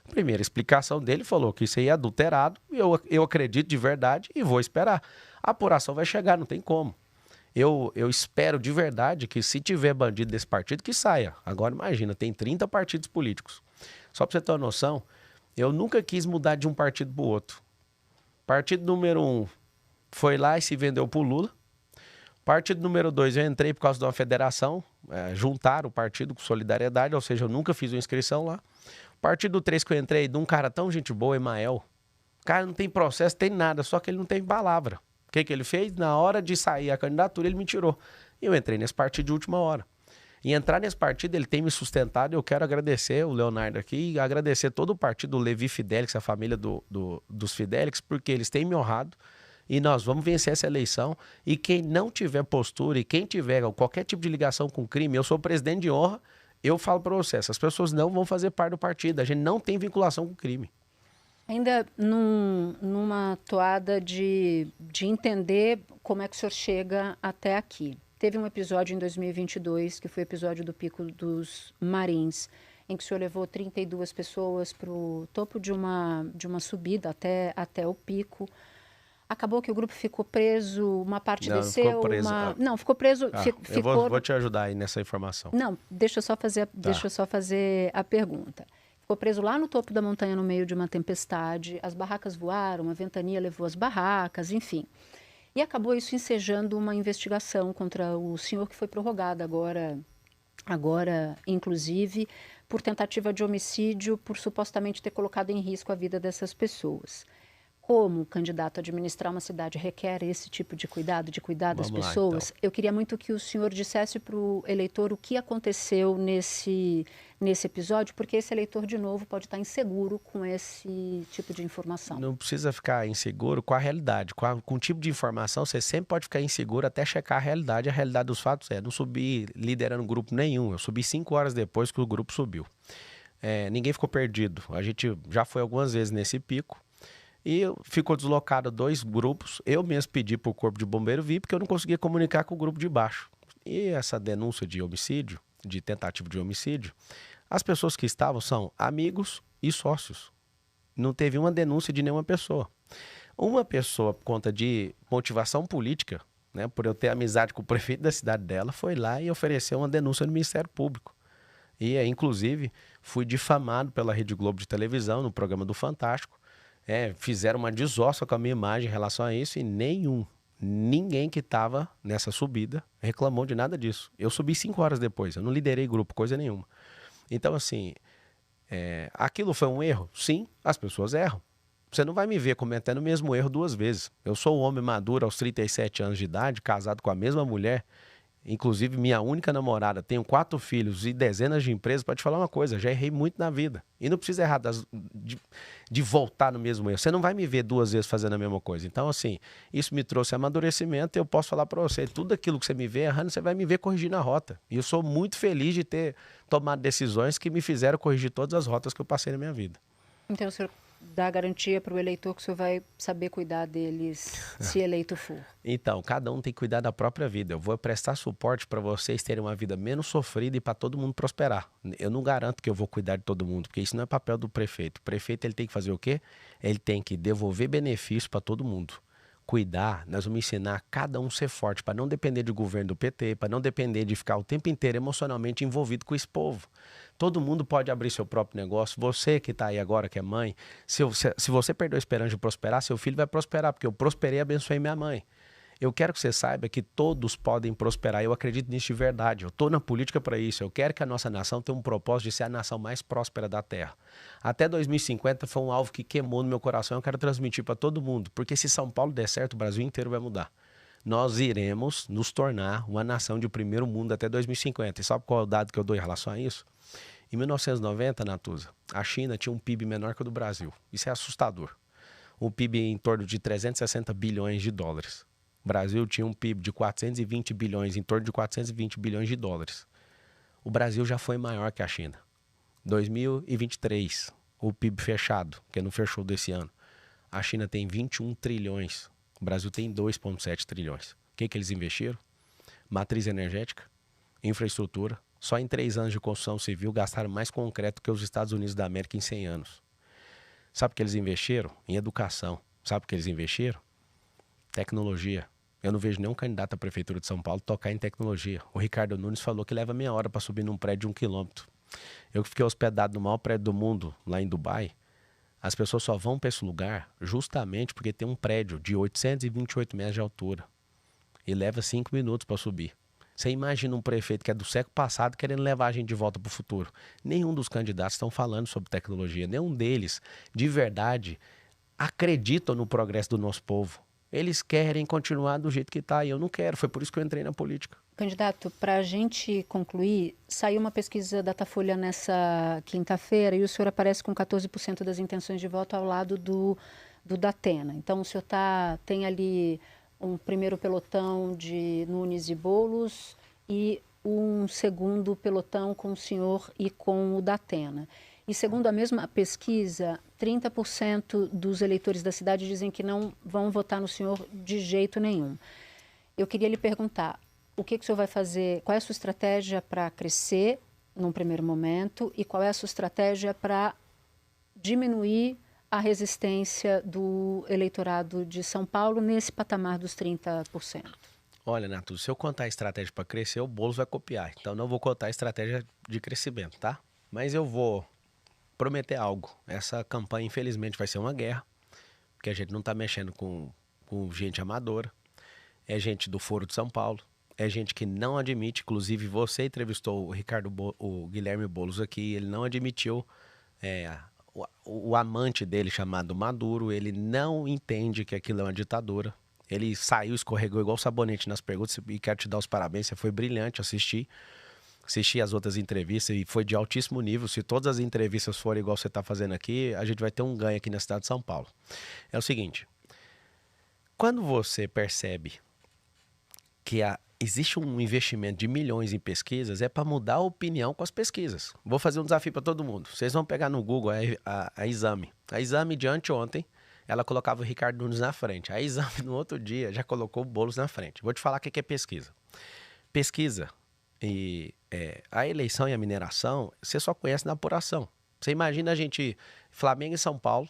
A primeira explicação dele falou que isso aí é adulterado, e eu acredito de verdade e vou esperar. A apuração vai chegar, não tem como. Eu espero de verdade que se tiver bandido desse partido, que saia. Agora imagina, tem 30 partidos políticos. Só para você ter uma noção, eu nunca quis mudar de um partido para o outro. Partido número 1 foi lá e se vendeu para o Lula. Partido número 2 eu entrei por causa de uma federação, juntaram o partido com Solidariedade, ou seja, eu nunca fiz uma inscrição lá. Partido 3 que eu entrei, de um cara tão gente boa, Emael. O cara não tem processo, tem nada, só que ele não tem palavra. O que ele fez? Na hora de sair a candidatura, ele me tirou. E eu entrei nesse partido de última hora. E entrar nesse partido, ele tem me sustentado. Eu quero agradecer o Leonardo aqui e agradecer todo o partido, o Levi Fidelix, a família dos Fidelix, porque eles têm me honrado. E nós vamos vencer essa eleição. E quem não tiver postura e quem tiver qualquer tipo de ligação com crime, eu sou presidente de honra. Eu falo para você, essas pessoas não vão fazer parte do partido. A gente não tem vinculação com crime. Ainda numa toada de entender como é que o senhor chega até aqui. Teve um episódio em 2022, que foi o episódio do Pico dos Marins, em que o senhor levou 32 pessoas para o topo de uma subida até o pico. Acabou que o grupo ficou preso, uma parte desceu, ficou preso. Não, ficou preso. Eu vou te ajudar aí nessa informação. Não, deixa eu só fazer a pergunta. Ficou preso lá no topo da montanha no meio de uma tempestade, as barracas voaram, a ventania levou as barracas, enfim. E acabou isso ensejando uma investigação contra o senhor que foi prorrogada agora inclusive, por tentativa de homicídio, por supostamente ter colocado em risco a vida dessas pessoas. Como candidato a administrar uma cidade requer esse tipo de cuidado das pessoas, então. Eu queria muito que o senhor dissesse para o eleitor o que aconteceu nesse episódio, porque esse eleitor, de novo, pode estar inseguro com esse tipo de informação. Não precisa ficar inseguro com a realidade. Com o tipo de informação, você sempre pode ficar inseguro até checar a realidade. A realidade dos fatos não subi liderando grupo nenhum. Eu subi 5 horas depois que o grupo subiu. Ninguém ficou perdido. A gente já foi algumas vezes nesse pico. E ficou deslocado 2 grupos. Eu mesmo pedi para o Corpo de Bombeiro vir, porque eu não conseguia comunicar com o grupo de baixo. E essa denúncia de homicídio, de tentativa de homicídio, as pessoas que estavam são amigos e sócios. Não teve uma denúncia de nenhuma pessoa. Uma pessoa, por conta de motivação política, né, por eu ter amizade com o prefeito da cidade dela, foi lá e ofereceu uma denúncia no Ministério Público. E, inclusive, fui difamado pela Rede Globo de televisão, no programa do Fantástico. Fizeram uma desossa com a minha imagem em relação a isso e ninguém que estava nessa subida reclamou de nada disso. Eu subi 5 horas depois, eu não liderei grupo, coisa nenhuma. Então, assim, aquilo foi um erro? Sim, as pessoas erram. Você não vai me ver cometendo o mesmo erro 2 vezes. Eu sou um homem maduro aos 37 anos de idade, casado com a mesma mulher, inclusive minha única namorada, tenho 4 filhos e dezenas de empresas. Para te falar uma coisa, já errei muito na vida. E não precisa errar de voltar no mesmo erro. Você não vai me ver 2 vezes fazendo a mesma coisa. Então, assim, isso me trouxe amadurecimento e eu posso falar para você, tudo aquilo que você me vê errando, você vai me ver corrigindo a rota. E eu sou muito feliz de ter tomado decisões que me fizeram corrigir todas as rotas que eu passei na minha vida. Então, o senhor dá garantia para o eleitor que o senhor vai saber cuidar deles se eleito for? Então, cada um tem que cuidar da própria vida. Eu vou prestar suporte para vocês terem uma vida menos sofrida e para todo mundo prosperar. Eu não garanto que eu vou cuidar de todo mundo, porque isso não é papel do prefeito. O prefeito ele tem que fazer o quê? Ele tem que devolver benefícios para todo mundo. Cuidar, nós vamos ensinar cada um a ser forte, para não depender do governo do PT, para não depender de ficar o tempo inteiro emocionalmente envolvido com esse povo. Todo mundo pode abrir seu próprio negócio. Você que está aí agora, que é mãe, se você perdeu a esperança de prosperar, seu filho vai prosperar, porque eu prosperei e abençoei minha mãe. Eu quero que você saiba que todos podem prosperar. Eu acredito nisso de verdade. Eu estou na política para isso. Eu quero que a nossa nação tenha um propósito de ser a nação mais próspera da Terra. Até 2050 foi um alvo que queimou no meu coração. Eu quero transmitir para todo mundo. Porque se São Paulo der certo, o Brasil inteiro vai mudar. Nós iremos nos tornar uma nação de primeiro mundo até 2050. E sabe qual é o dado que eu dou em relação a isso? Em 1990, Natuza, a China tinha um PIB menor que o do Brasil. Isso é assustador. Um PIB em torno de 360 bilhões de dólares. O Brasil tinha um PIB de 420 bilhões, em torno de 420 bilhões de dólares. O Brasil já foi maior que a China. 2023, o PIB fechado, que não fechou desse ano. A China tem 21 trilhões, o Brasil tem 2,7 trilhões. O que eles investiram? Matriz energética, infraestrutura. Só em 3 anos de construção civil gastaram mais concreto que os Estados Unidos da América em 100 anos. Sabe o que eles investiram? Em educação. Sabe o que eles investiram? Tecnologia. Eu não vejo nenhum candidato à prefeitura de São Paulo tocar em tecnologia. O Ricardo Nunes falou que leva meia hora para subir num prédio de 1 quilômetro. Eu que fiquei hospedado no maior prédio do mundo, lá em Dubai, as pessoas só vão para esse lugar justamente porque tem um prédio de 828 metros de altura. E leva 5 minutos para subir. Você imagina um prefeito que é do século passado querendo levar a gente de volta para o futuro. Nenhum dos candidatos estão falando sobre tecnologia. Nenhum deles, de verdade, acreditam no progresso do nosso povo. Eles querem continuar do jeito que está e eu não quero. Foi por isso que eu entrei na política. Candidato, para a gente concluir, saiu uma pesquisa Datafolha nessa quinta-feira e o senhor aparece com 14% das intenções de voto ao lado do Datena. Então, o senhor tem ali um primeiro pelotão de Nunes e Boulos e um segundo pelotão com o senhor e com o Datena. E segundo a mesma pesquisa, 30% dos eleitores da cidade dizem que não vão votar no senhor de jeito nenhum. Eu queria lhe perguntar, o que o senhor vai fazer, qual é a sua estratégia para crescer num primeiro momento e qual é a sua estratégia para diminuir a resistência do eleitorado de São Paulo nesse patamar dos 30%? Olha, Nato, se eu contar a estratégia para crescer, o Boulos vai copiar. Então não vou contar a estratégia de crescimento, tá? Mas eu vou prometer algo. Essa campanha, infelizmente, vai ser uma guerra, porque a gente não está mexendo com gente amadora. É gente do Foro de São Paulo. É gente que não admite, inclusive você entrevistou o Guilherme Boulos aqui, ele não admitiu o amante dele chamado Maduro, ele não entende que aquilo é uma ditadura. Ele saiu, escorregou igual sabonete nas perguntas e quero te dar os parabéns, você foi brilhante assistir as outras entrevistas e foi de altíssimo nível. Se todas as entrevistas forem igual você está fazendo aqui, a gente vai ter um ganho aqui na cidade de São Paulo. É o seguinte, quando você percebe que existe um investimento de milhões em pesquisas, é para mudar a opinião com as pesquisas. Vou fazer um desafio para todo mundo. Vocês vão pegar no Google a Exame. A Exame de anteontem, ela colocava o Ricardo Nunes na frente. A Exame no outro dia já colocou o Boulos na frente. Vou te falar o que é pesquisa. Pesquisa e a eleição e a mineração, você só conhece na apuração. Você imagina a gente, Flamengo e São Paulo,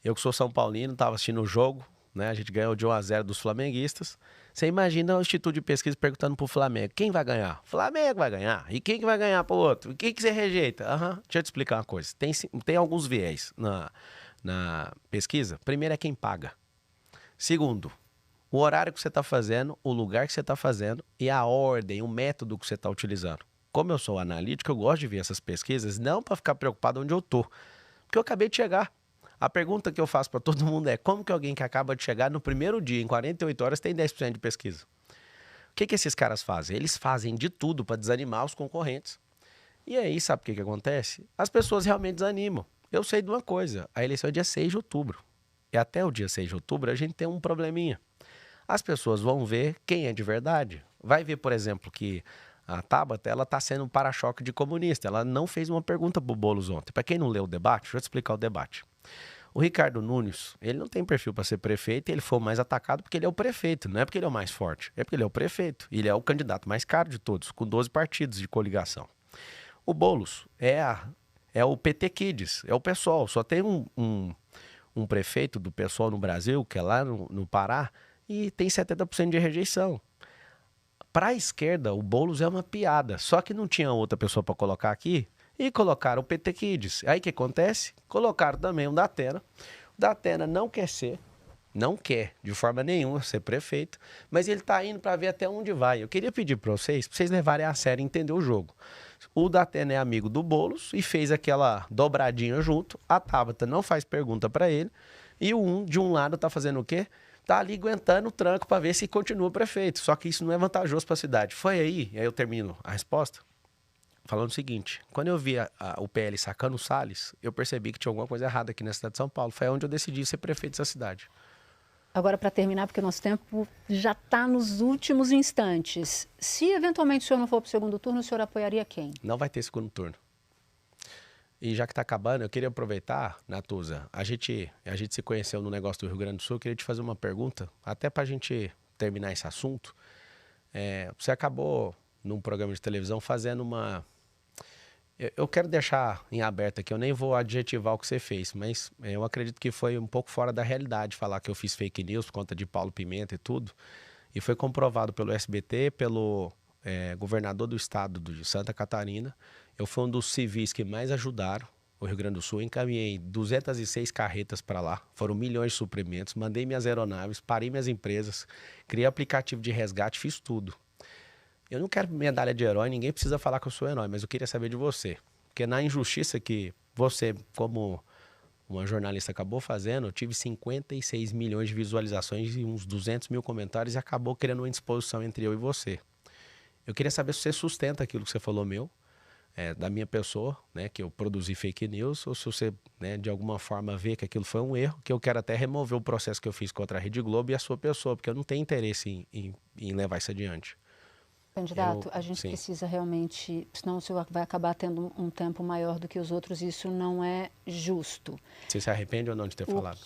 eu que sou São Paulino, estava assistindo o jogo, né? A gente ganhou de 1-0 dos flamenguistas. Você imagina o Instituto de Pesquisa perguntando pro Flamengo, quem vai ganhar? Flamengo vai ganhar. E quem que vai ganhar pro outro? E quem que você rejeita? Deixa eu te explicar uma coisa. Tem alguns viés na pesquisa. Primeiro é quem paga. Segundo, o horário que você está fazendo, o lugar que você está fazendo e a ordem, o método que você está utilizando. Como eu sou analítico, eu gosto de ver essas pesquisas, não para ficar preocupado onde eu tô. Porque eu acabei de chegar. A pergunta que eu faço para todo mundo é: como que alguém que acaba de chegar no primeiro dia, em 48 horas, tem 10% de pesquisa? O que esses caras fazem? Eles fazem de tudo para desanimar os concorrentes. E aí, sabe o que acontece? As pessoas realmente desanimam. Eu sei de uma coisa: a eleição é dia 6 de outubro. E até o dia 6 de outubro a gente tem um probleminha. As pessoas vão ver quem é de verdade. Vai ver, por exemplo, que a Tabata, ela está sendo um para-choque de comunista. Ela não fez uma pergunta para o Boulos ontem. Para quem não leu o debate, deixa eu te explicar o debate. O Ricardo Nunes, ele não tem perfil para ser prefeito e ele foi o mais atacado porque ele é o prefeito. Não é porque ele é o mais forte, é porque ele é o prefeito. Ele é o candidato mais caro de todos, com 12 partidos de coligação. O Boulos é o PT Kids, é o PSOL. Só tem um prefeito do PSOL no Brasil, que é lá no Pará, e tem 70% de rejeição. Para a esquerda, o Boulos é uma piada, só que não tinha outra pessoa para colocar aqui, e colocaram o PT Kids. Aí o que acontece? Colocaram também o Datena. O Datena não quer de forma nenhuma ser prefeito, mas ele está indo para ver até onde vai. Eu queria pedir para vocês levarem a sério e entender o jogo. O Datena é amigo do Boulos e fez aquela dobradinha junto. A Tabata não faz pergunta para ele, e de um lado está fazendo o quê? Tá ali aguentando o tranco para ver se continua prefeito. Só que isso não é vantajoso para a cidade. Foi aí eu termino a resposta, falando o seguinte: quando eu vi o PL sacando o Salles, eu percebi que tinha alguma coisa errada aqui na cidade de São Paulo. Foi onde eu decidi ser prefeito dessa cidade. Agora, para terminar, porque o nosso tempo já está nos últimos instantes. Se eventualmente o senhor não for para o segundo turno, o senhor apoiaria quem? Não vai ter segundo turno. E já que está acabando, eu queria aproveitar, Natuza, a gente se conheceu no negócio do Rio Grande do Sul, eu queria te fazer uma pergunta, até para a gente terminar esse assunto. Você acabou, num programa de televisão, fazendo uma... Eu quero deixar em aberto aqui, eu nem vou adjetivar o que você fez, mas eu acredito que foi um pouco fora da realidade falar que eu fiz fake news por conta de Paulo Pimenta e tudo. E foi comprovado pelo SBT, pelo governador do estado de Santa Catarina. Eu fui um dos civis que mais ajudaram o Rio Grande do Sul. Encaminhei 206 carretas para lá, foram milhões de suprimentos, mandei minhas aeronaves, parei minhas empresas, criei aplicativo de resgate, fiz tudo. Eu não quero medalha de herói, ninguém precisa falar que eu sou herói, mas eu queria saber de você. Porque na injustiça que você, como uma jornalista, acabou fazendo, eu tive 56 milhões de visualizações e uns 200 mil comentários e acabou criando uma indisposição entre eu e você. Eu queria saber se você sustenta aquilo que você falou da minha pessoa, né, que eu produzi fake news, ou se você, né, de alguma forma vê que aquilo foi um erro, que eu quero até remover o processo que eu fiz contra a Rede Globo e a sua pessoa, porque eu não tenho interesse em levar isso adiante. Candidato, a gente precisa realmente, senão o senhor vai acabar tendo um tempo maior do que os outros, e isso não é justo. Você se arrepende ou não de ter falado?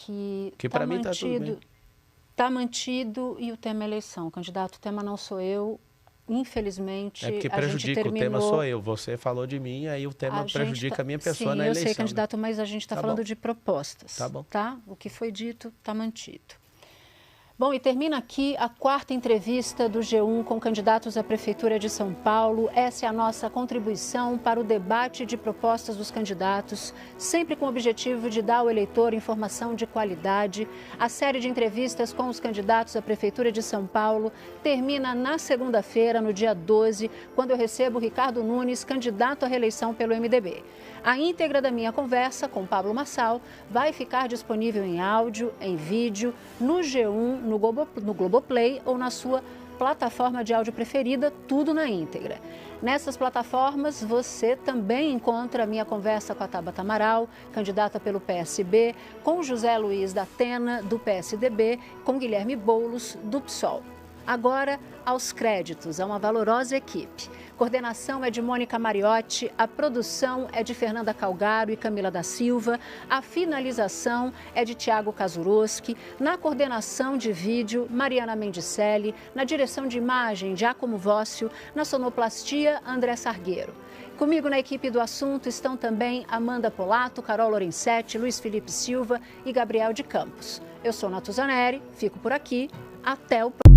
Que para mim está tudo bem. Está mantido, e o tema é eleição. Candidato, o tema não sou eu. Infelizmente, é porque prejudica, o tema sou eu. Você falou de mim, aí o tema prejudica a minha pessoa na eleição. Sim, eu sei, candidato, mas a gente está falando de propostas. Tá bom. Tá? O que foi dito está mantido. Bom, e termina aqui a 4ª entrevista do G1 com candidatos à Prefeitura de São Paulo. Essa é a nossa contribuição para o debate de propostas dos candidatos, sempre com o objetivo de dar ao eleitor informação de qualidade. A série de entrevistas com os candidatos à Prefeitura de São Paulo termina na segunda-feira, no dia 12, quando eu recebo Ricardo Nunes, candidato à reeleição pelo MDB. A íntegra da minha conversa com Pablo Marçal vai ficar disponível em áudio, em vídeo, no G1, no Globoplay ou na sua plataforma de áudio preferida, tudo na íntegra. Nessas plataformas você também encontra a minha conversa com a Tabata Amaral, candidata pelo PSB, com José Luiz Datena, do PSDB, com Guilherme Boulos, do PSOL. Agora, aos créditos, a uma valorosa equipe. Coordenação é de Mônica Mariotti, a produção é de Fernanda Calgaro e Camila da Silva, a finalização é de Tiago Kazuroski, na coordenação de vídeo, Mariana Mendicelli, na direção de imagem, Giacomo Vócio, na sonoplastia, André Sargueiro. Comigo na equipe do assunto estão também Amanda Polato, Carol Lorenzetti, Luiz Felipe Silva e Gabriel de Campos. Eu sou Natuza Neri, fico por aqui, até o próximo.